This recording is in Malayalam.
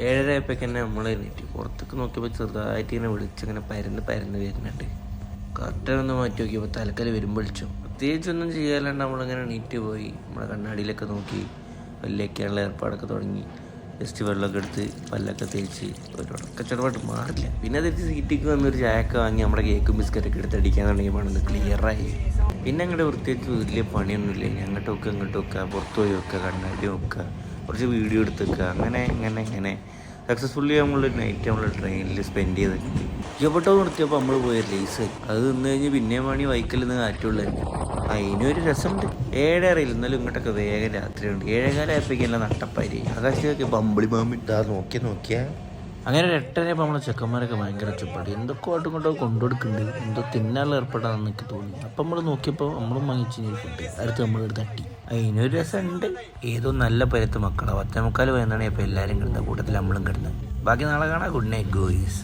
7:30 തന്നെ നമ്മൾ എണീറ്റ് പുറത്തേക്ക് നോക്കിയപ്പോൾ ചെറുതായിട്ട് ഇങ്ങനെ വിളിച്ചിങ്ങനെ പരന്ന് വരുന്നുണ്ട്. കർട്ടനൊന്ന് മാറ്റി നോക്കിയപ്പോൾ തലക്കൽ വരുമ്പോൾ വിളിച്ചു. പ്രത്യേകിച്ചൊന്നും ചെയ്യാല്ലാണ്ട് നമ്മളിങ്ങനെ എണീറ്റ് പോയി നമ്മളെ കണ്ണാടിയിലൊക്കെ നോക്കി പല്ലേക്കാനുള്ള ഏർപ്പാടൊക്കെ തുടങ്ങി. ജസ്റ്റ് വെള്ളമൊക്കെ എടുത്ത് പല്ലൊക്കെ തേച്ച് ഒരു ഉടക്കച്ചടപാട്ട് മാറില്ല. പിന്നെ തിരിച്ച് സീറ്റിക്ക് വന്നൊരു ചായയൊക്കെ വാങ്ങി നമ്മുടെ കേക്കും ബിസ്ക്കറ്റൊക്കെ എടുത്ത് അടിക്കാൻ തുടങ്ങിയപ്പോൾ ഒന്ന് ക്ലിയറായി. പിന്നെ അങ്ങോട്ട് പ്രത്യേകിച്ച് വലിയ പണിയൊന്നുമില്ല. അങ്ങോട്ടും വെക്കുക, പുറത്ത് പോയി വെക്കുക, കണ്ണാടി നോക്കുക, കുറച്ച് വീഡിയോ എടുത്ത് വെക്കുക, അങ്ങനെ സക്സസ്ഫുള്ളി നമ്മൾ നൈറ്റ് നമ്മൾ ട്രെയിനിൽ സ്പെൻഡ് ചെയ്തിട്ടുണ്ട്. ഇഷ്ടപ്പെട്ടോ നിർത്തിയപ്പോൾ നമ്മൾ പോയ ലേസ് അത് നിന്ന് കഴിഞ്ഞ് പിന്നെയും വേണി വൈക്കൽ നിന്ന് കാറ്റുള്ളായിരുന്നു. അതിനൊരു രസമുണ്ട്. 7:30 ഇന്നാലും ഇങ്ങോട്ടൊക്കെ വേഗം രാത്രിയുണ്ട്. 7:15 നട്ടപ്പാരി ആകാശത്തൊക്കെ ബമ്പിളി മാമിട്ടാ നോക്കിയാൽ അങ്ങനെ 8:30 നമ്മളെ ചെക്കന്മാരൊക്കെ ഭയങ്കര ഒച്ചപ്പാട്. എന്തൊക്കെ ആട്ടും കൊണ്ടോ കൊണ്ടുകൊടുക്കുന്നുണ്ട്. എന്തോ തിന്നാനുള്ള ഏർപ്പെടാന്ന് എനിക്ക് തോന്നി. അപ്പം നമ്മൾ നോക്കിയപ്പോൾ നമ്മളും വാങ്ങിച്ചു ഫുഡ് അടുത്ത് നമ്മളെടുത്ത് തട്ടി. അതിനൊരു രസമുണ്ട്. ഏതോ നല്ല പരുത്ത് മക്കളാണ്. 10:45 അപ്പോൾ എല്ലാവരും കിടന്ന കൂട്ടത്തിൽ നമ്മളും കിടന്നത്. ബാക്കി നാളെ കാണാം. Good night ഗോയ്സ്.